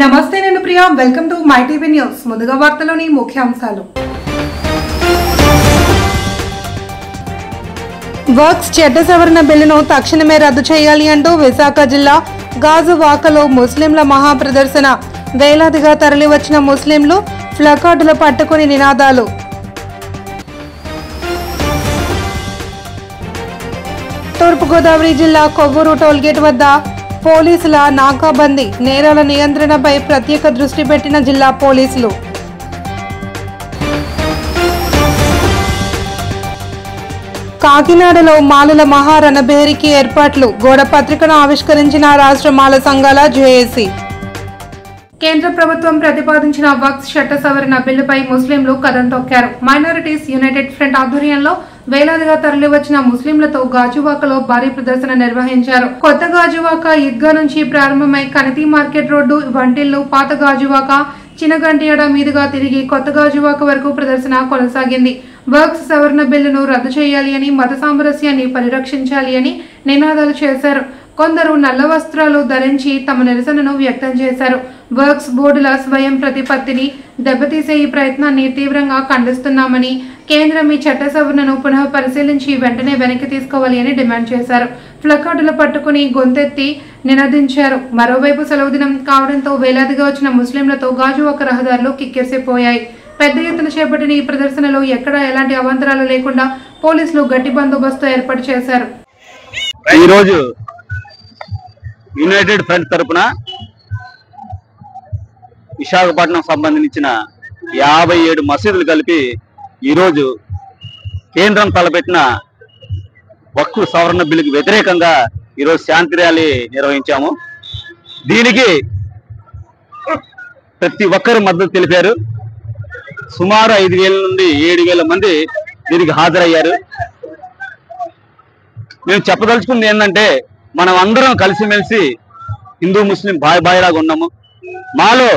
నమస్తే నేను Priya welcome to my TV news ముందుగా వార్తలోని ముఖ్యాంశాలు వర్క్స్ చట్ట సవరణ బిల్లును తక్షణమే రద్దు చేయాలి అంటూ విశాఖ జిల్లా గాజువాకలో ముస్లింల మహాప్రదర్శన వేలాదిగా తరలివచ్చిన ముస్లింలు ప్లకార్డులు పట్టుకుని నినాదాలు తూర్పుగోదావరి జిల్లా కొవ్వూరు టోల్గేట్ వద్ద పోలీసుల నాకాబందీ నేరాల నియంత్రణపై ప్రత్యేక దృష్టి పెట్టిన జిల్లా పోలీసులు కాకినాడలో మాలల మహారణభేరికి ఏర్పాట్లు గోడ పత్రికను ఆవిష్కరించిన రాష్ట్ర మాల సంఘాల జేఏసీ కేంద్ర ప్రభుత్వం ప్రతిపాదించిన వక్ఫ్ చట్ట సవరణ బిల్లుపై ముస్లింలు కదం తొక్కారు. మైనారిటీస్ యునైటెడ్ ఫ్రంట్ ఆధ్వర్యంలో వేలాదిగా తరలివచ్చిన ముస్లింలతో గాజువాకలో భారీ ప్రదర్శన నిర్వహించారు. కొత్త గాజువాక ఈద్గా నుంచి ప్రారంభమై కనతి మార్కెట్ రోడ్డు, వంటిల్లు, పాత గాజువాక, చినగంటియాడ మీదుగా తిరిగి కొత్త గాజువాక వరకు ప్రదర్శన కొనసాగింది. వక్ఫ్ సవరణ బిల్లును రద్దు చేయాలి అని, మత సామరస్యాన్ని పరిరక్షించాలి అని నినాదాలు చేశారు. కొందరు నల్ల వస్త్రాలు ధరించి తమ నిరసనను వ్యక్తం చేశారు. వర్క్స్ బోర్డుల స్వయం ప్రతిపత్తిని దెబ్బతీసే ఈ ప్రయత్నాన్ని తీవ్రంగా ఖండిస్తున్నామని, కేంద్రం ఈ చట్ట సవరణను పునః పరిశీలించి వెంటనే వెనక్కి తీసుకోవాలి అని డిమాండ్ చేశారు. ప్లకార్డులు పట్టుకుని గొంతెత్తి నినదించారు. మరోవైపు సెలవు దినం కావడంతో వేలాదిగా వచ్చిన ముస్లింలతో గాజువాక రహదారులు కిక్కిరిసిపోయాయి. పెద్ద ఎత్తున చేపట్టిన ఈ ప్రదర్శనలో ఎక్కడా ఎలాంటి అవాంతరాలు లేకుండా పోలీసులు గట్టి బందోబస్తు ఏర్పాటు చేశారు. ఈరోజు యునైటెడ్ ఫ్రంట్ తరపున విశాఖపట్నం సంబంధించిన 57 మసీదులు కలిపి ఈరోజు కేంద్రం తలపెట్టిన వక్ఫ్ సవరణ బిల్లుకి వ్యతిరేకంగా ఈరోజు శాంతి ర్యాలీ నిర్వహించాము. దీనికి ప్రతి ఒక్కరు మద్దతు తెలిపారు. సుమారు 5,000 నుండి 7,000 మంది దీనికి హాజరయ్యారు. మేము చెప్పదలుచుకుంది ఏంటంటే, మనం అందరం కలిసిమెలిసి హిందూ ముస్లిం బాయిలాగా ఉన్నాము. మాలో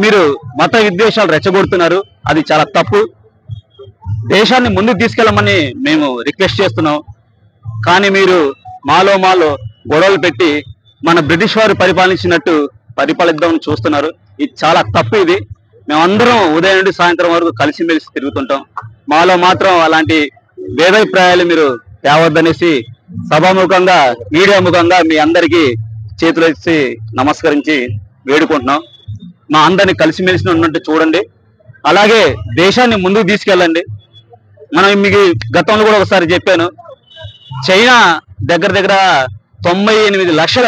మీరు మత విద్వేషాలు రెచ్చగొడుతున్నారు, అది చాలా తప్పు. దేశాన్ని ముందుకు తీసుకెళ్ళమని మేము రిక్వెస్ట్ చేస్తున్నాం. కానీ మీరు మాలో గొడవలు పెట్టి మన బ్రిటిష్ వారు పరిపాలించినట్టు పరిపాలిద్దామని చూస్తున్నారు. ఇది చాలా తప్పు. ఇది మేమందరం ఉదయం నుండి సాయంత్రం వరకు కలిసిమెలిసి తిరుగుతుంటాం. మాలో మాత్రం అలాంటి భేదాభిప్రాయాలు మీరు తేవద్దనేసి సభాముఖంగా మీడియా ముఖంగా మీ అందరికీ చేతులెత్తి నమస్కరించి వేడుకుంటున్నాం. మా అందరినీ కలిసిమెలిసి ఉన్నట్టు చూడండి. అలాగే దేశాన్ని ముందుకు తీసుకెళ్ళండి. మనం మీకు గతంలో కూడా ఒకసారి చెప్పాను, చైనా దగ్గర 98 లక్షల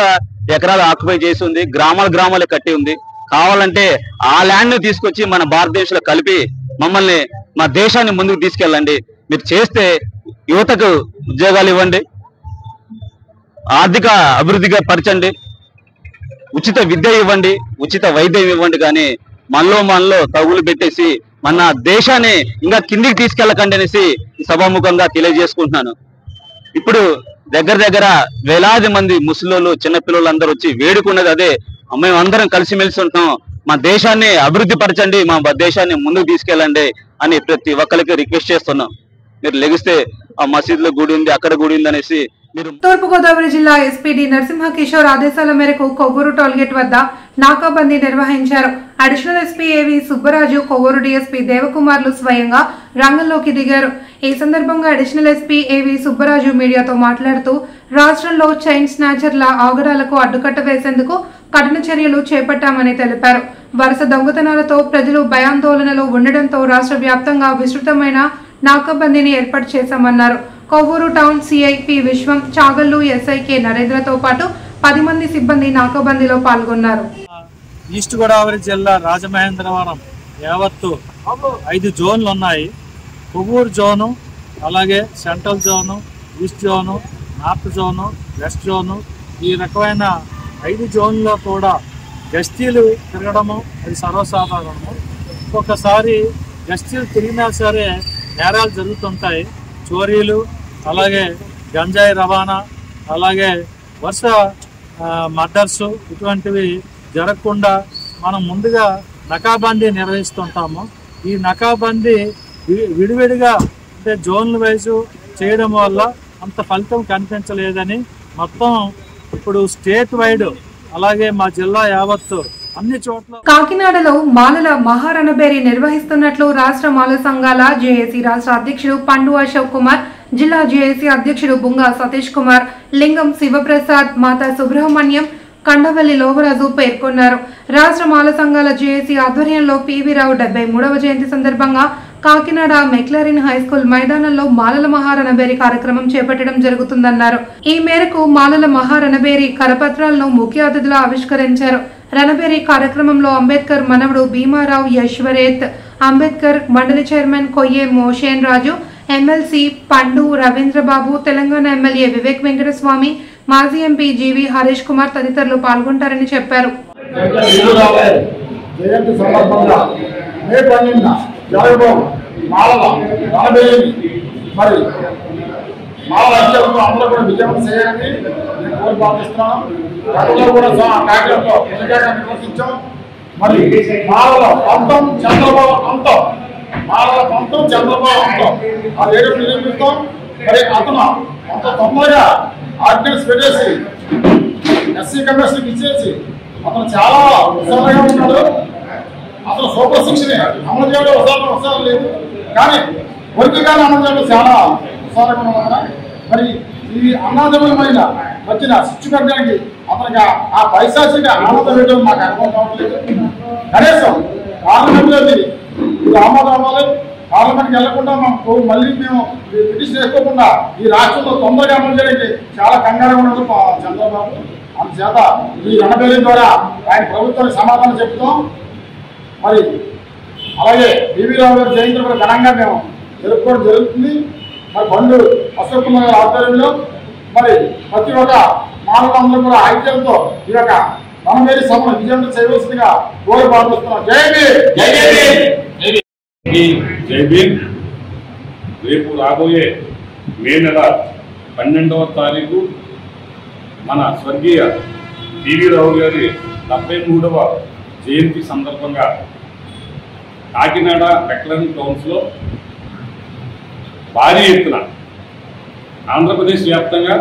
ఎకరాలు ఆక్యుపై చేసి ఉంది. గ్రామాలు కట్టి ఉంది. కావాలంటే ఆ ల్యాండ్ ను తీసుకొచ్చి మన భారతదేశంలో కలిపి మమ్మల్ని, మా దేశాన్ని ముందుకు తీసుకెళ్ళండి. మీరు చేస్తే యువతకు ఉద్యోగాలు ఇవ్వండి, ఆర్థిక అభివృద్ధిగా పరచండి, ఉచిత విద్య ఇవ్వండి, ఉచిత వైద్యం ఇవ్వండి. కానీ మనలో తగులు పెట్టేసి మన దేశాన్ని ఇంకా కిందికి తీసుకెళ్ళకండి అనేసి సభాముఖంగా తెలియజేసుకుంటున్నాను. ఇప్పుడు దగ్గర వేలాది మంది ముస్లింలు, చిన్నపిల్లలు అందరూ వచ్చి వేడుకున్నది అదే. మేము అందరం కలిసిమెలిసి ఉంటున్నాం, మా దేశాన్ని అభివృద్ధి పరచండి, మా దేశాన్ని ముందుకు తీసుకెళ్ళండి అని ప్రతి ఒక్కరికి రిక్వెస్ట్ చేస్తున్నాం. మీరు లెగిస్తే ఆ మసీదులో గుడి ఉంది, అక్కడ గుడి ఉంది అనేసి మీరు. తూర్పుగోదావరి జిల్లా ఎస్పీడీ నరసింహకిషోర్ ఆదేశాల మేరకు కొవ్వూరు టోల్గేట్ వద్ద నాకాబందీ నిర్వహించారు. అడిషనల్ ఎస్పీ ఏవి సుబ్బరాజు, కొవ్వూరు డీఎస్పీ దేవకుమార్లు స్వయంగా రంగంలోకి దిగారు. ఈ సందర్భంగా అడిషనల్ ఎస్పీ ఏవి సుబ్బరాజు మీడియాతో మాట్లాడుతూ, రాష్ట్రంలో చైన్ స్నాచర్ల ఆగడాలకు అడ్డుకట్ట వేసేందుకు కఠిన చర్యలు చేపట్టామని తెలిపారు. వరుస దొంగతనాలతో ప్రజలు భయాందోళనలో ఉండడంతో రాష్ట్ర వ్యాప్తంగా విస్తృతమైన నాకాబందీని ఏర్పాటు చేశామన్నారు. కొవ్వూరు టౌన్ సిఐపి విశ్వం, చాగల్లు ఎస్ఐకే నరేంద్రతో పాటు 10 మంది సిబ్బంది నాకాబందీలో పాల్గొన్నారు. ఈస్ట్ గోదావరి జిల్లా రాజమహేంద్రవరం యావత్తు 5 జోన్లు ఉన్నాయి. కొవ్వూరు జోను, అలాగే central zone, east zone, north zone, west zone, ఈ రకమైన 5 జోన్లో కూడా గస్తీలు తిరగడము అది సర్వసాధారణము. ఒక్కొక్కసారి గస్తీలు తిరిగినా సరే నేరాలు జరుగుతుంటాయి. చోరీలు, అలాగే గంజాయి రవాణా, అలాగే వరుస మర్డర్స్, ఇటువంటివి జరగకుండా మనం ముందుగా నకాబందీ నిర్వహిస్తుంటాము. ఈ నకాబందీ విడివిడిగా అంటే జోన్ల వైజు చేయడం వల్ల అంత ఫలితం కనిపించలేదని మొత్తం ఇప్పుడు స్టేట్ వైడ్ అలాగే మా జిల్లా యావత్తు అన్ని చోట్ల. కాకినాడలో మాలల మహారణబేరి నిర్వహిస్తున్నట్లు రాష్ట్ర మాల సంఘాల జేఏసీ రాష్ట్ర అధ్యక్షుడు పండు అశోక్ కుమార్, జిల్లా జేఏసీ అధ్యక్షుడు బుంగా సతీష్ కుమార్, లింగం శివప్రసాద్, మాతా సుబ్రహ్మణ్యం, కండవల్లి లోవరాజు పేర్కొన్నారు. రాష్ట్ర మాల సంఘాల జేఏసీ ఆధ్వర్యంలో పివి రావు 73వ జయంతి సందర్భంగా కాకినాడ మెక్లరిన్ హైస్కూల్ మైదానంలో మాలల మహారణబేరి కార్యక్రమం చేపట్టడం జరుగుతుందన్నారు. ఈ మేరకు మాలల మహారణబేరి కరపత్రాలను ముఖ్య అతిథులు ఆవిష్కరించారు. రణబేరి కార్యక్రమంలో అంబేద్కర్ మనవడు భీమారావు యశ్వరేత్, అంబేద్కర్ మండలి చైర్మన్ కొయ్యే మోషేన్ రాజు, ఎమ్మెల్సీ పండు రవీంద్రబాబు, తెలంగాణ ఎమ్మెల్యే వివేక్ వెంకటస్వామి, మాజీ ఎంపీ జీవి హరీష్ కుమార్ తదితరులు పాల్గొంటారని చెప్పారు. ఆర్డినెన్స్ పెట్టేసి ఎస్సీ కమిషన్ ఇచ్చేసి అతను చాలా ఉత్సాహంగా ఉన్నాడు. అతను సూపర్ శిక్షణ అమలు చేయడం ఉత్సాహం లేదు, కానీ వర్గీకరణ అమలు చేయడం చాలా ఉత్సాహంగా ఉన్నాడు. మరి ఈ అన్నాదమైన వచ్చిన శిక్ష పెట్టడానికి అతనికి ఆ పైశాచిక ఆనందం పెట్టడం మాకు అర్థం కావట్లేదు. కనీసం పార్లమెంట్లోది ఇది ఆమోదం అవ్వాలి. పార్లమెంట్కి వెళ్లకుండా మళ్ళీ మేము పిటిషన్ వేసుకోకుండా ఈ రాష్ట్రంలో తొందరగా అమలు చేయడానికి చాలా కంగారుగా ఉన్నాడు చంద్రబాబు. అందుచేత ఈ రణబేరి ద్వారా ఆయన ప్రభుత్వానికి సమాధానం చెప్తాం. మరి అలాగే పివి రావు గారి జయంతి కూడా ఘనంగా మేము జరుపుకోవడం జరుగుతుంది. మరి బండు అశోక్ కుమార్ గారి ఆధ్వర్యంలో మరి ప్రతి ఒక్క మానవులందరూ కూడా ఐక్యంతో ఈ యొక్క రణబేరి సభను విజయవంతం చేయవలసిందిగా కోరి ప్రార్థిస్తున్నాం. జై భీమ్, జై భీమ్. జై భీమ్. రేపు రాబోయే మే నెల 12వ తారీఖు మన స్వర్గీయ పివి రావు గారి 73వ జయంతి సందర్భంగా కాకినాడ మెక్లరిన్ టౌన్స్లో భారీ ఎత్తున ఆంధ్రప్రదేశ్ వ్యాప్తంగా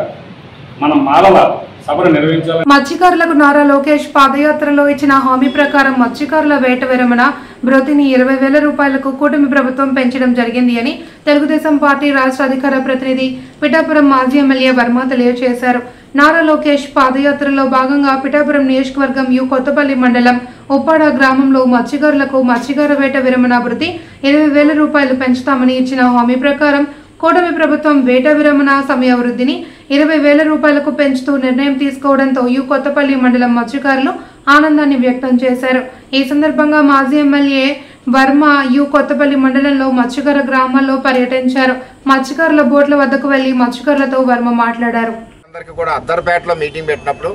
మన మాలల సభను నిర్వహించాలి. మత్స్యకారులకు నారా లోకేష్ పాదయాత్రలో ఇచ్చిన హామీ ప్రకారం మత్స్యకారుల వేట విరమణ భృతిని 20,000 రూపాయలకు కూటమి ప్రభుత్వం పెంచడం జరిగింది అని తెలుగుదేశం పార్టీ రాష్ట్ర అధికార ప్రతినిధి పిఠాపురం మాజీ ఎమ్మెల్యే వర్మ తెలియజేశారు. నారా లోకేష్ పాదయాత్రలో భాగంగా పిఠాపురం నియోజకవర్గం కొత్తపల్లి మండలం ఉప్పాడ గ్రామంలో మత్స్యకారులకు మత్స్యకార వేట విరమణ భృతి 20,000 రూపాయలు పెంచుతామని ఇచ్చిన హామీ ప్రకారం కూటమి ప్రభుత్వం వేట విరమణ సమయావృద్ధిని 20,000 రూపాయలకు పెంచుతూ నిర్ణయం తీసుకోవడంతో కొత్తపల్లి మండలం మత్స్యకారులు ఆనందాన్ని వ్యక్తం చేశారు. ఈ సందర్భంగా మాజీ ఎమ్మెల్యే వర్మ కొత్తపల్లి మండలంలో మత్స్యకార గ్రామాల్లో పర్యటించారు. మత్స్యకారుల బోట్ల వద్దకు వెళ్లి మత్స్యకారులతో వర్మ మాట్లాడారు. అందరికీ కూడా అద్దర్పేటలో మీటింగ్ పెట్టినప్పుడు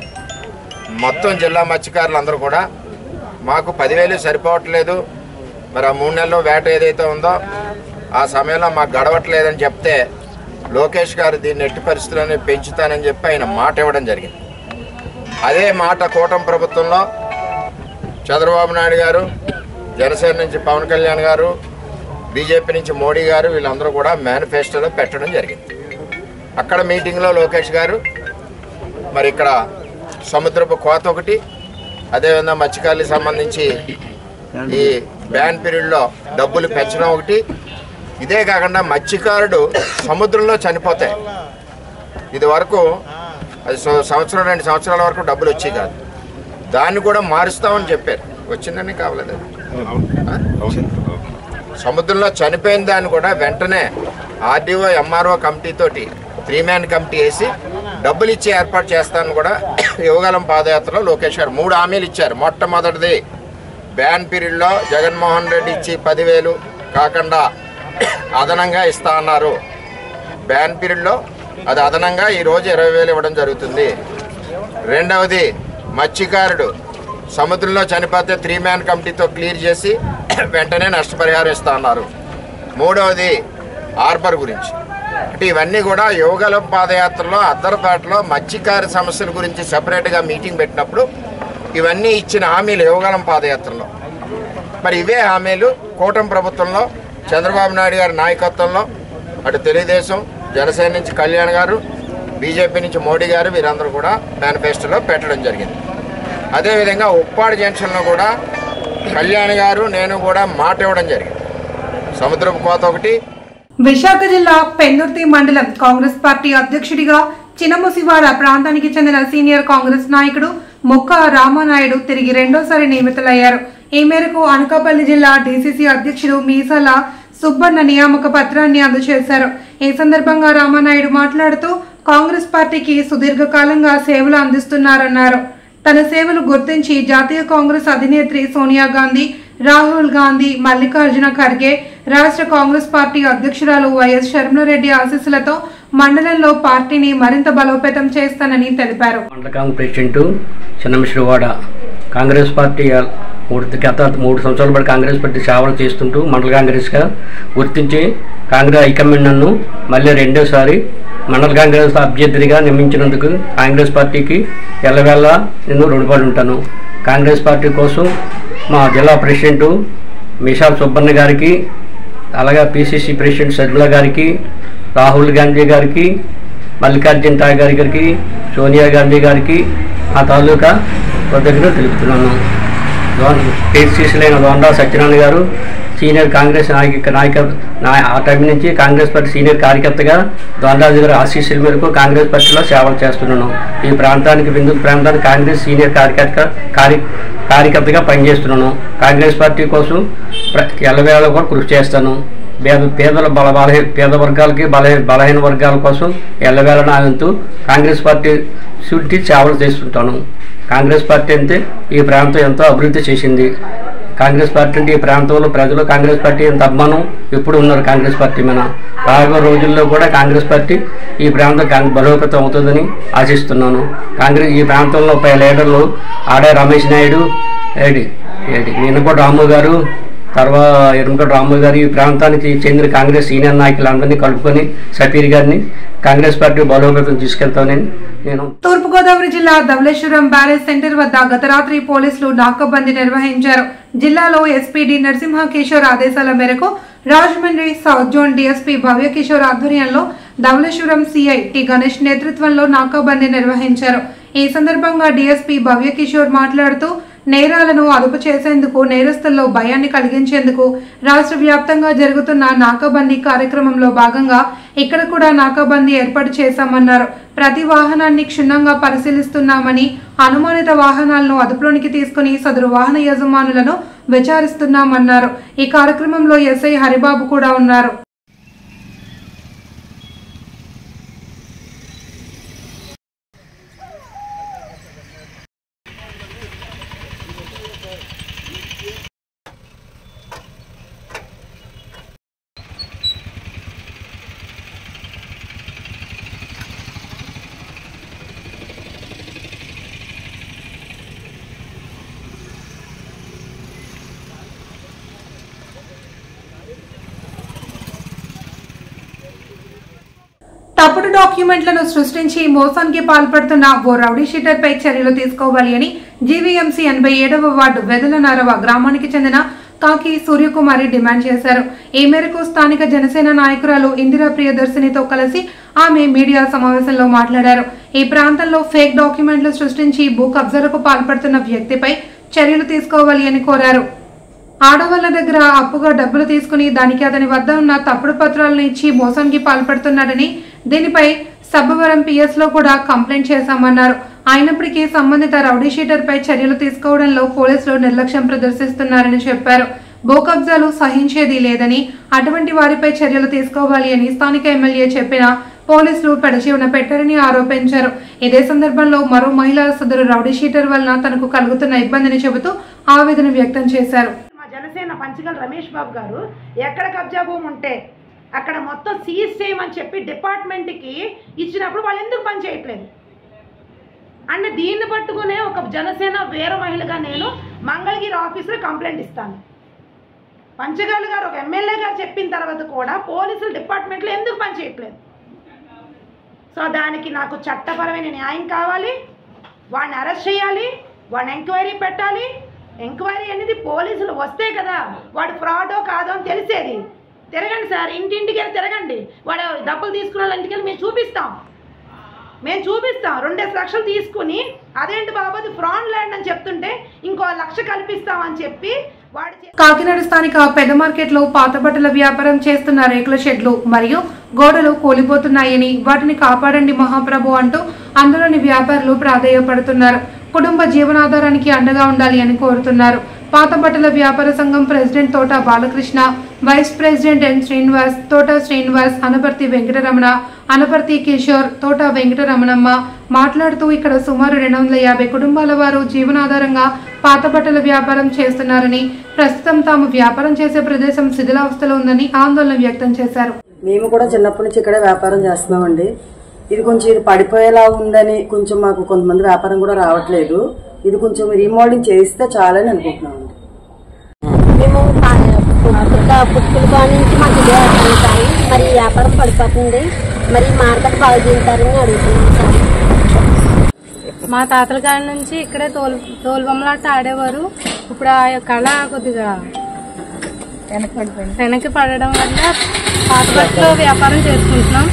మొత్తం జిల్లా మత్స్యకారులు అందరూ కూడా మాకు 10,000 సరిపోవట్లేదు, మరి ఆ 3 నెలల్లో వేట ఏదైతే ఉందో ఆ సమయంలో మాకు గడవట్లేదని చెప్తే లోకేష్ గారు దీన్ని ఎట్టి పరిస్థితుల్లోనే పెంచుతానని చెప్పి ఆయన మాట ఇవ్వడం జరిగింది. అదే మాట కూటమి ప్రభుత్వంలో చంద్రబాబు నాయుడు గారు, జనసేన నుంచి పవన్ కళ్యాణ్ గారు, బీజేపీ నుంచి మోడీ గారు వీళ్ళందరూ కూడా మేనిఫెస్టోలో పెట్టడం జరిగింది. అక్కడ మీటింగ్లో లోకేష్ గారు మరి ఇక్కడ సముద్రపు కోత ఒకటి, అదేవిధంగా మత్స్యకారులకు సంబంధించి ఈ బ్యాన్ పీరియడ్లో డబ్బులు పెంచడం ఒకటి, ఇదే కాకుండా మత్స్యకారుడు సముద్రంలో చనిపోతే ఇది వరకు అది సంవత్సరం 2 సంవత్సరాల వరకు డబ్బులు వచ్చేవి కాదు, దాన్ని కూడా మారుస్తామని చెప్పారు. వచ్చిందని కావలేదు, సముద్రంలో చనిపోయిన దాన్ని కూడా వెంటనే ఆర్డీఓ ఎంఆర్ఓ కమిటీతోటి 3-man కమిటీ వేసి డబ్బులు ఇచ్చి ఏర్పాటు చేస్తానని కూడా యువగలం పాదయాత్రలో లోకేష్ గారు 3 హామీలు ఇచ్చారు. మొట్టమొదటిది బ్యాన్ పీరియడ్లో జగన్మోహన్ రెడ్డి ఇచ్చి 10,000 కాకుండా అదనంగా ఇస్తా అన్నారు. బ్యాన్ పీరియడ్లో అది అదనంగా ఈరోజు 20,000 ఇవ్వడం జరుగుతుంది. రెండవది మత్స్యకారుడు సముద్రంలో చనిపోతే 3-man కమిటీతో క్లియర్ చేసి వెంటనే నష్టపరిహారం ఇస్తా అన్నారు. మూడవది హార్బర్ గురించి. అంటే ఇవన్నీ కూడా యువగలం పాదయాత్రలో అద్దరపేటలో మత్స్యకార సమస్యల గురించి సెపరేట్గా మీటింగ్ పెట్టినప్పుడు ఇవన్నీ ఇచ్చిన హామీలు యువగలం పాదయాత్రలో. మరి ఇవే హామీలు కూటమి ప్రభుత్వంలో చంద్రబాబు నాయుడు గారి నాయకత్వంలో అటు తెలుగుదేశం, జనసేన నుంచి కళ్యాణ్ గారు, బీజేపీ నుంచి మోడీ గారు వీరందరూ కూడా మేనిఫెస్టోలో పెట్టడం జరిగింది. అదేవిధంగా ఉప్పాడు జంక్షన్లో కూడా కళ్యాణ్ గారు నేను కూడా మాట ఇవ్వడం జరిగింది. సముద్రపు కోత ఒకటి. విశాఖ జిల్లా పెందుర్తి మండలం కాంగ్రెస్ పార్టీ అధ్యక్షుడిగా చినముసివాడ ప్రాంతానికి చెందిన సీనియర్ కాంగ్రెస్ నాయకుడు మొక్క రామానాయుడు తిరిగి రెండోసారి నియమితులయ్యారు. ఈ మేరకు అనకాపల్లి జిల్లా డీసీసీ అధ్యక్షుడు మీసాల సుబ్బన్న నియామక పత్రాన్ని అందజేశారు. ఈ సందర్భంగా రామానాయుడు మాట్లాడుతూ కాంగ్రెస్ పార్టీకి సుదీర్ఘకాలంగా సేవలు అందిస్తున్నారన్నారు. తన సేవలు గుర్తించి జాతీయ కాంగ్రెస్ అధినేత్రి సోనియా గాంధీ, రాహుల్ గాంధీ, మల్లికార్జున ఖర్గే, రాష్ట్ర కాంగ్రెస్ పార్టీ అధ్యక్షురాలు వైఎస్ షర్మిలారెడ్డి ఆశీస్సులతో మండలంలో పార్టీని మరింత బలోపేతం చేస్తానని తెలిపారు. మండల కాంగ్రెస్ ప్రెసిడెంట్ చిన్నమిశ్రవాడ కాంగ్రెస్ పార్టీ గత 3 సంవత్సరాల పాటు కాంగ్రెస్ పార్టీ సేవలు చేస్తుంటూ మండల కాంగ్రెస్గా గుర్తించి కాంగ్రెస్ హైకమాండ్ నన్ను మళ్ళీ రెండోసారి మండల కాంగ్రెస్ అభ్యర్థిగా నియమించినందుకు కాంగ్రెస్ పార్టీకి ఎల్లవేళ నేను రుణపడి ఉంటాను. కాంగ్రెస్ పార్టీ కోసం మా జిల్లా ప్రెసిడెంటు మీసాల సుబ్బన్న గారికి, అలాగే పిసిసి ప్రెసిడెంట్ షర్మిల గారికి, రాహుల్ గాంధీ గారికి, మల్లికార్జున ఖర్గే గారికి, సోనియా గాంధీ గారికి ఆ తాలూకా కృతజ్ఞతలు తెలుపుతున్నాను. పిసిసిలైన దోండా సత్యనారాయణ గారు సీనియర్ కాంగ్రెస్ ఆ టైం నుంచి కాంగ్రెస్ పార్టీ సీనియర్ కార్యకర్తగా దోండాజీ గారు ఆశీస్సుల మేరకు కాంగ్రెస్ పార్టీలో సేవలు చేస్తున్నాను. ఈ ప్రాంతానికి బిందు ప్రాంతానికి కాంగ్రెస్ సీనియర్ కార్యకర్తగా పనిచేస్తున్నాను. కాంగ్రెస్ పార్టీ కోసం ఎల్లవేళ కూడా కృషి చేస్తాను. పేద వర్గాలకి బలహీన వర్గాల కోసం ఎల్లవేళ నా వంతు కాంగ్రెస్ పార్టీ చుట్టి సేవలు చేస్తుంటాను. కాంగ్రెస్ పార్టీ అంటే ఈ ప్రాంతం ఎంతో అభివృద్ధి చేసింది. కాంగ్రెస్ పార్టీ అంటే ఈ ప్రాంతంలో ప్రజలు కాంగ్రెస్ పార్టీ ఎంత అభిమానం ఎప్పుడు ఉన్నారు కాంగ్రెస్ పార్టీ మీద. రాబోయే రోజుల్లో కూడా కాంగ్రెస్ పార్టీ ఈ ప్రాంతం బలోపేతం అవుతుందని ఆశిస్తున్నాను. ఈ ప్రాంతంలో లీడర్లు ఆడే రమేష్ నాయుడు, నిన్నకోటి రాము గారు, తర్వాత ఎరుమకోటి రాము గారు ఈ ప్రాంతానికి చెందిన కాంగ్రెస్ సీనియర్ నాయకులందరినీ కలుపుకొని సఫీర్ గారిని కాంగ్రెస్ పార్టీ బలోపేతం తీసుకెళ్తానని నేను. తూర్పుగోదావరి జిల్లా ధవళేశ్వరం బ్యారేజ్ సెంటర్ వద్ద గత రాత్రి పోలీసులు నాకాబందీ నిర్వహించారు. జిల్లాలో ఎస్పీడీ నరసింహ కిషోర్ ఆదేశాల మేరకు రాజమండ్రి సౌత్ జోన్ డీఎస్పీ భవ్య కిషోర్ ఆధ్వర్యంలో ధవళేశ్వరం సిఐ టి గణేష్ నేతృత్వంలో నాకాబందీ నిర్వహించారు. ఈ సందర్భంగా డీఎస్పీ భవ్య కిషోర్ మాట్లాడుతూ నేరాలను అదుపు చేసేందుకు, నేరస్తుల్లో భయాన్ని కలిగించేందుకు రాష్ట్ర వ్యాప్తంగా జరుగుతున్న నాకాబందీ కార్యక్రమంలో భాగంగా ఇక్కడ కూడా నాకాబందీ ఏర్పాటు చేశామన్నారు. ప్రతి వాహనాన్ని క్షుణ్ణంగా పరిశీలిస్తున్నామని, అనుమానిత వాహనాలను అదుపులోనికి తీసుకుని సదరు వాహన యజమానులను విచారిస్తున్నామన్నారు. ఈ కార్యక్రమంలో ఎస్ఐ హరిబాబు కూడా ఉన్నారు. తప్పుడు డాక్యుమెంట్లను సృష్టించి మోసానికి పాల్పడుతున్న ఓ రౌడీ షీటర్పై చర్యలు తీసుకోవాలి అని జీవీఎంసీ 87వ వార్డు వెదలనారవ గ్రామానికి చెందిన కాకి సూర్యకుమారి డిమాండ్ చేశారు. ఈ మేరకు స్థానిక జనసేన నాయకురాలు ఇందిరా ప్రియదర్శినితో కలిసి ఆమె మీడియా సమావేశంలో మాట్లాడారు. ఈ ప్రాంతంలో ఫేక్ డాక్యుమెంట్లు సృష్టించి భూ కబ్జాలకు పాల్పడుతున్న వ్యక్తిపై చర్యలు తీసుకోవాలి అని కోరారు. ఆడవాళ్ల దగ్గర అప్పుగా డబ్బులు తీసుకుని దానికి అతని వద్ద ఉన్న తప్పుడు పత్రాలను ఇచ్చి మోసానికి పాల్పడుతున్నాడని, దీనిపై సబ్బవరం పిఎస్ లో కూడా కంప్లైంట్ చేశామన్నారు. అయినప్పటికీ సంబంధిత రౌడీ షీటర్ పై చర్యలు తీసుకోవడంలో పోలీసులు నిర్లక్ష్యం ప్రదర్శిస్తున్నారని చెప్పారు. భూ కబ్జాలు సహించేది లేదని, అటువంటి వారిపై చర్యలు తీసుకోవాలి అని స్థానిక ఎమ్మెల్యే చెప్పినా పోలీసులు పెడచెవిన పెట్టారని ఆరోపించారు. ఇదే సందర్భంలో మరో మహిళ సదరు రౌడీ షీటర్ వలన తనకు కలుగుతున్న ఇబ్బందిని చెబుతూ ఆవేదన వ్యక్తం చేశారు. జనసేన పంచగల్ రమేష్ బాబు గారు ఎక్కడ కబ్జా భూమి ఉంటే అక్కడ మొత్తం సీజ్ చేయమని చెప్పి డిపార్ట్మెంట్కి ఇచ్చినప్పుడు వాళ్ళు ఎందుకు పని చేయట్లేదు అంటే దీన్ని పట్టుకునే ఒక జనసేన వీర మహిళగా నేను మంగళగిరి ఆఫీసులో కంప్లైంట్ ఇస్తాను. పంచగల్ గారు ఒక ఎమ్మెల్యే గారు చెప్పిన తర్వాత కూడా పోలీసులు డిపార్ట్మెంట్లో ఎందుకు పని చేయట్లేదు? సో దానికి నాకు చట్టపరమైన న్యాయం కావాలి. వాడిని అరెస్ట్ చేయాలి, వాడిని ఎంక్వైరీ పెట్టాలి. ఎంక్వైరీ అనేది పోలీసులు వస్తే కదా వాడు ఫ్రాడో కాదో అని తెలిసేది. తిరగండి సార్, ఇంటింటికి వెళ్ళి తిరగండి. వాడు డబ్బులు తీసుకున్న వాళ్ళ ఇంటికి వెళ్ళి మేము చూపిస్తాం. మేము చూపిస్తాం 2 లక్షలు తీసుకుని అదేంటి బాబు అది ఫ్రాడ్ ల్యాండ్ అని చెప్తుంటే ఇంకో 1 లక్ష కల్పిస్తామని చెప్పి కాకినాడ స్థానిక పెద్ద మార్కెట్లో పాత బట్టల వ్యాపారం చేస్తున్న రేకుల షెడ్లు మరియు గోడలు కూలిపోతున్నాయని వాటిని కాపాడండి మహాప్రభు అంటూ అందులోని వ్యాపారులు ప్రాధేయపడుతున్నారు. కుటుంబ జీవనాధారానికి అండగా ఉండాలి అని కోరుతున్నారు. పాత బట్టల వ్యాపార సంఘం president Thota Balakrishna, vice president N Srinivas, Thota Srinivas, Anaparthi Venkataramana, Anaparthi Kishore, తోట వెంకటరమణమ్మ మాట్లాడుతూ ఇక్కడ సుమారు 250 కుటుంబాల వారు జీవనాధారంగా పాత బట్టల వ్యాపారం చేస్తున్నారని, ప్రస్తుతం తాము వ్యాపారం చేసే ప్రదేశం శిథిలావస్థలో ఉందని ఆందోళన వ్యక్తం చేశారు. మేము కూడా చిన్నప్పటి నుంచి ఇక్కడే వ్యాపారం చేస్తున్నామండి. ఇది పడిపోయేలా ఉందని కొంచెం మాకు కొంతమంది వ్యాపారం కూడా రావట్లేదు. ఇది కొంచెం రీమోడలింగ్ చేయిస్తే చాలని అనుకుంటున్నామండి. మేము పుట్టుల నుంచి మాకు ఇదే అడుగుతాము. మరి వ్యాపారం పడిపోతుంది, మరి మార్కెట్ బాగు చేస్తారని అడుగుతున్నాం సార్. మా తాతల కాడి నుంచి ఇక్కడే తోలుబొమ్మలాట ఆడేవారు. ఇప్పుడు ఆ కళ కొద్దిగా వెనక్కి పడడం వల్ల పాత బట్టలో వ్యాపారం చేసుకుంటున్నాం.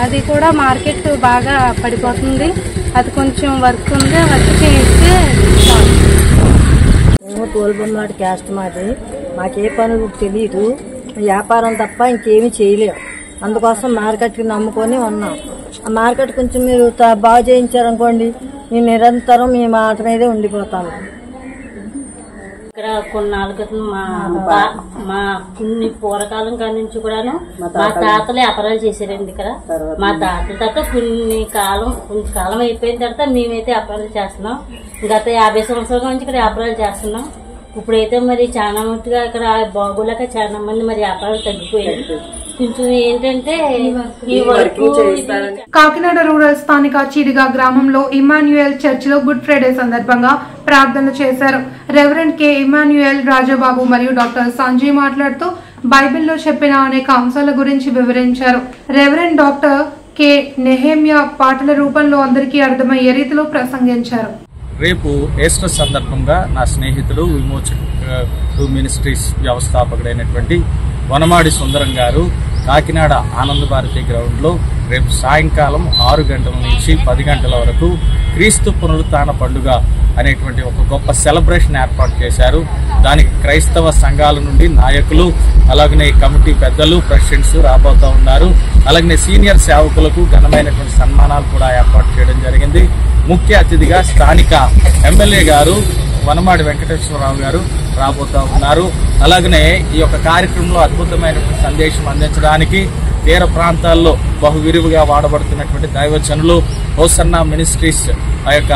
అది కూడా మార్కెట్ బాగా పడిపోతుంది. అది కొంచెం వర్క్ ఉంది, వర్క్ చేయిస్తే మేము తోలుబొమ్మలాట క్యాస్ట్ మాది. మాకే పనులు తెలియదు, వ్యాపారం తప్ప ఇంకేమీ చేయలేము. అందుకోసం మార్కెట్కి నమ్ముకొని ఉన్నాం. ఆ మార్కెట్ కొంచెం మీరు బాగు చేయించారనుకోండి, మేము నిరంతరం మీ మాట మీదే ఉండిపోతాము. ఇక్కడ కొన్నాళ్ళ క్రితం మా కొన్ని పూర్వకాలం కాడి నుంచి కూడాను మా తాతలు వ్యాపారాలు చేశారండి. ఇక్కడ మా తాతల తర్వాత కొంచెం కాలం అయిపోయిన తర్వాత మేమైతే వ్యాపారాలు చేస్తున్నాం. గత 50 సంవత్సరాల నుంచి ఇక్కడ వ్యాపారాలు చేస్తున్నాం. ఇప్పుడైతే మరి చాలా మట్టుగా ఇక్కడ బాగోలేక చాలా మంది మరి వ్యాపారాలు తగ్గిపోయాయి. కొంచెం ఏంటంటే ఈ వర్క్ కాకినాడ రూరల్ స్థానిక చీడిగా గ్రామంలో ఇమాన్యుయల్ చర్చిలో గుడ్ ఫ్రైడే సందర్భంగా ప్రార్థనలు చేశారు. రెవరెండ్ కె ఇమాన్యుయల్ రాజబాబు మరియు డాక్టర్ సంజయ్ మాట్లాడుతూ బైబిల్లో చెప్పిన అనేక అంశాల గురించి వివరించారు. రెవరెండ్ డాక్టర్ కె నెహెమ్యా పాటల రూపంలో అందరికీ అర్థమయ్యే రీతిలో ప్రసంగించారు. రేపు ఈస్టర్ సందర్భంగా నా స్నేహితుడు విమోచక మినిస్ట్రీస్ వ్యవస్థాపకుడైనటువంటి వనమాడి సుందరం గారు కాకినాడ ఆనంద భారతి గ్రౌండ్లో రేపు సాయంకాలం 6 గంటల నుంచి 10 గంటల వరకు క్రీస్తు పునరుత్థాన పండుగ అనేటువంటి ఒక గొప్ప సెలబ్రేషన్ ఏర్పాటు చేశారు. దానికి క్రైస్తవ సంఘాల నుండి నాయకులు, అలాగనే కమిటీ పెద్దలు, ప్రెసిడెంట్స్ రాబోతూ ఉన్నారు. అలాగనే సీనియర్ సేవకులకు ఘనమైనటువంటి సన్మానాలు కూడా ఏర్పాటు చేయడం జరిగింది. ముఖ్య అతిథిగా స్థానిక ఎమ్మెల్యే గారు వనమాడి వెంకటేశ్వరరావు గారు రాబోతూ ఉన్నారు. అలాగనే ఈ యొక్క కార్యక్రమంలో అద్భుతమైనటువంటి సందేశం అందించడానికి తీర ప్రాంతాల్లో బహువిరివిగా వాడబడుతున్నటువంటి దైవజనులు హోసన్నా మినిస్ట్రీస్ ఆ యొక్క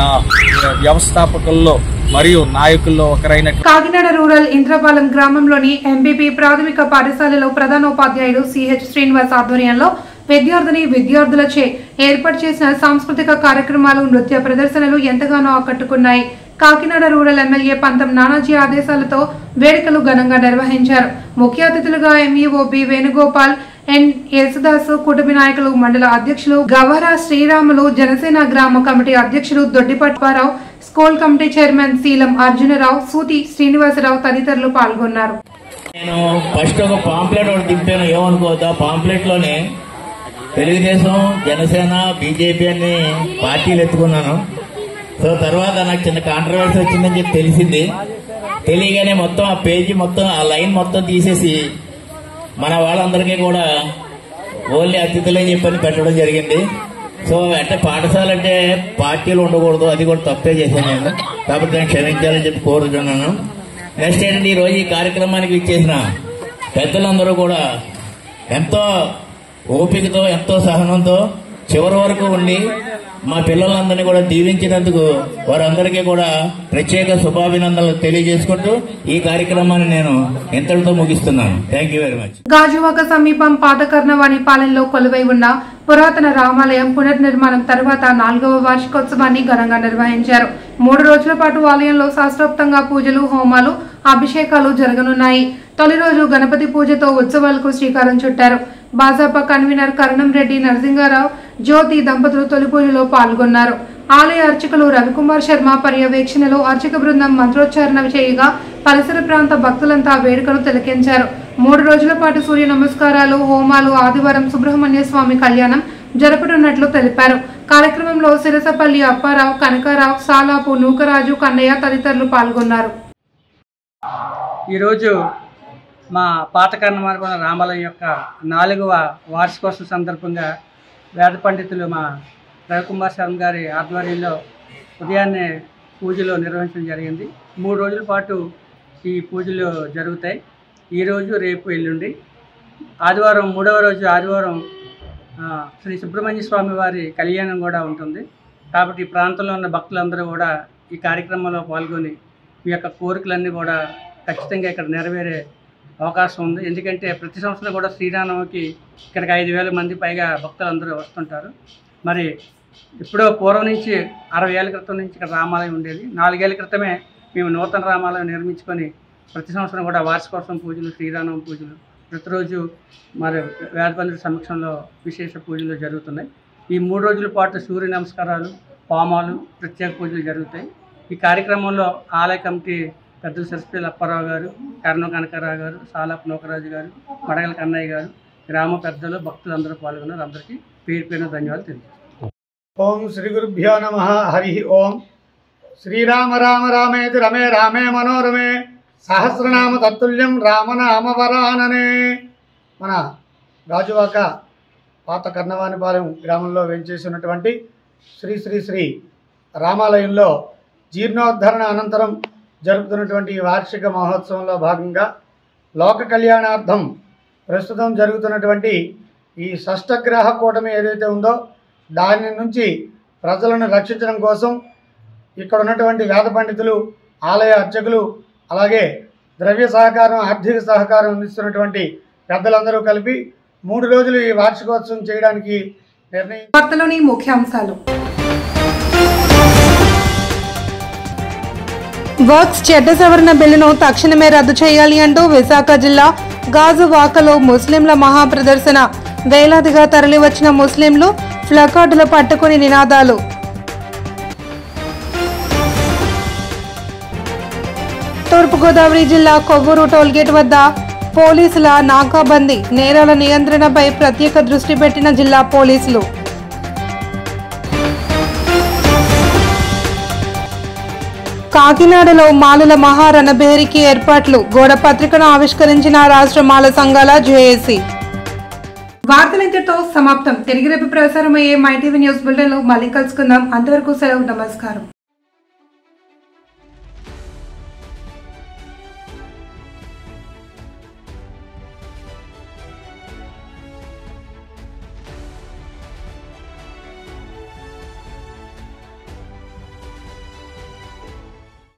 వ్యవస్థాపకుల్లో మరియు నాయకుల్లో ఒకరైన కాకినాడ రూరల్ ఇంద్రపాలెం గ్రామంలోని ఎంబీపీ ప్రాథమిక పాఠశాలలో ప్రధానోపాధ్యాయుడు సిహెచ్ శ్రీనివాస్ ఆధ్వర్యంలో విద్యార్థులచే ఏర్పాటు చేసిన సాంస్కృతిక కార్యక్రమాలు, నృత్య ప్రదర్శనలు ఎంతగానో ఆకట్టుకున్నాయి. కాకినాడ రూరల్ ఎమ్మెల్యే పంతం నానాజీ ఆదేశాలతో వేడుకలు ఘనంగా నిర్వహించారు. ముఖ్య అతిథులుగా ఎంఈఓ బి వేణుగోపాల్, ఎన్ యేసుదాసు, కూటమి నాయకులు, మండల అధ్యక్షులు గవరా శ్రీరాములు, జనసేన గ్రామ కమిటీ అధ్యక్షులు దొడ్డిపట్పారావు, స్కూల్ కమిటీ చైర్మన్ శీలం అర్జునరావు, సూతి శ్రీనివాసరావు తదితరులు పాల్గొన్నారు. నేను ఫస్ట్ ఒక పాంప్లెట్ ఒకటి దింపాను, ఏమనుకోవద్దా. పాంప్లెట్ లోనే తెలుగుదేశం, జనసేన, బీజేపీ అని పార్టీలు ఎత్తుకున్నాను. సో తర్వాత నాకు చిన్న కాంట్రవర్సీ వచ్చిందని చెప్పి తెలిసింది. తెలియగానే మొత్తం ఆ పేజీ మొత్తం, ఆ లైన్ మొత్తం తీసేసి మన వాళ్ళందరికీ కూడా ఓన్లీ అతిథులు అని చెప్పని పెట్టడం జరిగింది. సో అంటే పాఠశాల అంటే పార్టీలు ఉండకూడదు, అది కూడా తప్పే చేశాను నేను. కాబట్టి నేను క్షమించాలని చెప్పి కోరుతున్నాను. నెక్స్ట్ ఏంటంటే ఈరోజు ఈ కార్యక్రమానికి ఇచ్చేసిన పెద్దలందరూ కూడా ఎంతో ఓపికతో, ఎంతో సహనంతో చివరి వరకు ఉండి మా పిల్లలందరినీ కూడా దీవించినందుకు వారందరికీ కూడా ప్రత్యేక శుభాభినందనలు తెలియజేసుకుంటూ ఈ కార్యక్రమాన్ని నేను ఇంతటితో ముగిస్తున్నాను. Thank you very much. Gajuwaka సమీపం పాత కర్ణవాణిపాలెంలో కొలువై ఉన్న పురాతన రామాలయం పునర్నిర్మాణం తర్వాత 4వ వార్షికోత్సవాన్ని ఘనంగా నిర్వహించారు. 3 రోజుల పాటు ఆలయంలో శాస్త్రోక్తంగా పూజలు, హోమాలు, అభిషేకాలు జరగనున్నాయి. తొలి రోజు గణపతి పూజతో ఉత్సవాలకు శ్రీకారం చుట్టారు. భాజపా కన్వీనర్ కరణం రెడ్డి, నరసింగారావు, జ్యోతి దంపతులు తొలి పూజలో పాల్గొన్నారు. ఆలయ అర్చకులు రవికుమార్ శర్మ పర్యవేక్షణలో అర్చక బృందం మంత్రోచ్చారణ చేయగా పరిసర ప్రాంత భక్తులంతా వేడుకను తిలకించారు. 3 రోజుల పాటు సూర్య నమస్కారాలు, హోమాలు, ఆదివారం సుబ్రహ్మణ్య స్వామి కళ్యాణం జరపనున్నట్లు తెలిపారు. కార్యక్రమంలో సిరసపల్లి అప్పారావు, కనకారావు, సాలాపు నూకరాజు, కన్నయ్య తదితరులు పాల్గొన్నారు. ఈరోజు మా పాత కర్ణమార్గం రామాలయం యొక్క 4వ వార్షికోత్సవం సందర్భంగా వేద పండితులు మా రవికుమార్ శర్మ గారి ఆధ్వర్యంలో ఉదయాన్నే పూజలు నిర్వహించడం జరిగింది. 3 రోజుల పాటు ఈ పూజలు జరుగుతాయి. ఈరోజు, రేపు, ఎల్లుండి. ఆదివారం 3వ రోజు ఆదివారం శ్రీ సుబ్రహ్మణ్య స్వామి వారి కళ్యాణం కూడా ఉంటుంది. కాబట్టి ఈ ప్రాంతంలో ఉన్న భక్తులందరూ కూడా ఈ కార్యక్రమంలో పాల్గొని మీ యొక్క కోరికలన్నీ కూడా ఖచ్చితంగా ఇక్కడ నెరవేరే అవకాశం ఉంది. ఎందుకంటే ప్రతి సంవత్సరం కూడా శ్రీరామనవమికి ఇక్కడికి 5,000 మంది పైగా భక్తులందరూ వస్తుంటారు. మరి ఇప్పుడో పూర్వం నుంచి 60 ఏళ్ల క్రితం నుంచి ఇక్కడ రామాలయం ఉండేది. 4 ఏళ్ల క్రితమే మేము నూతన రామాలయం నిర్మించుకొని ప్రతి సంవత్సరం కూడా వార్షికోత్సవం పూజలు, శ్రీరామనవమి పూజలు ప్రతిరోజు మరి వేద పండితుల సమక్షంలో విశేష పూజలు జరుగుతున్నాయి. ఈ 3 రోజుల పాటు సూర్య నమస్కారాలు, హోమాలు, ప్రత్యేక పూజలు జరుగుతాయి. ఈ కార్యక్రమంలో ఆలయ కమిటీ పెద్దలు సిరసపల్లి అప్పారావు గారు, కర్ణం కనకారావు గారు, సాలాపు నూకరాజు గారు, మడగల కన్నయ్య గారు, గ్రామ పెద్దలు, భక్తులందరూ పాల్గొన్నారు. అందరికీ పేరు పేరున ధన్యవాదాలు తెలియజేస్తాను. ఓం శ్రీ గురుభ్యో నమః. హరి ఓం. శ్రీరామ రామ రామేతి రమే రామే మనోరమే సహస్రనామ తత్తుల్యం రామనామవరాననే. మన రాజువాక పాత కర్ణవానిపాలెం గ్రామంలో వెంచేసినటువంటి శ్రీ శ్రీ శ్రీ రామాలయంలో జీర్ణోద్ధరణ అనంతరం జరుపుతున్నటువంటి వార్షిక మహోత్సవంలో భాగంగా లోక కళ్యాణార్థం ప్రస్తుతం జరుగుతున్నటువంటి ఈ షష్టగ్రహ కూటమి ఏదైతే ఉందో దాని నుంచి ప్రజలను రక్షించడం కోసం ఇక్కడ ఉన్నటువంటి వేద పండితులు, ఆలయ అర్చకులు, అలాగే ద్రవ్య సహకారం, ఆర్థిక సహకారం అందిస్తున్నటువంటి పెద్దలందరూ కలిపి 3 రోజులు ఈ వార్షికోత్సవం చేయడానికి నిర్ణయం. వార్తలోని ముఖ్యాంశాలు. వక్ఫ్ చట్ట సవరణ బిల్లును తక్షణమే రద్దు చేయాలి అంటూ విశాఖ జిల్లా గాజువాకలో ముస్లింల మహాప్రదర్శన. వేలాదిగా తరలివచ్చిన ముస్లింలు ప్లకార్డులు పట్టుకుని నినాదాలు. తూర్పుగోదావరి జిల్లా కొవ్వూరు టోల్గేట్ వద్ద పోలీసుల నాకాబందీ. నేరాల నియంత్రణపై ప్రత్యేక దృష్టి పెట్టిన జిల్లా పోలీసులు. కాకినాడలో మాలల మహారణభేరికి ఏర్పాట్లు. గోడ పత్రికను ఆవిష్కరించిన రాష్ట్ర మాల సంఘాల జేఏసీ. వార్తలు ఇంతటితో సమాప్తం. తిరిగి రేపు ప్రసారమయ్యే మై టీవీ న్యూస్ బులెటిన్లో మళ్ళీ కలుసుకుందాం. అంతవరకు సెలవు. నమస్కారం.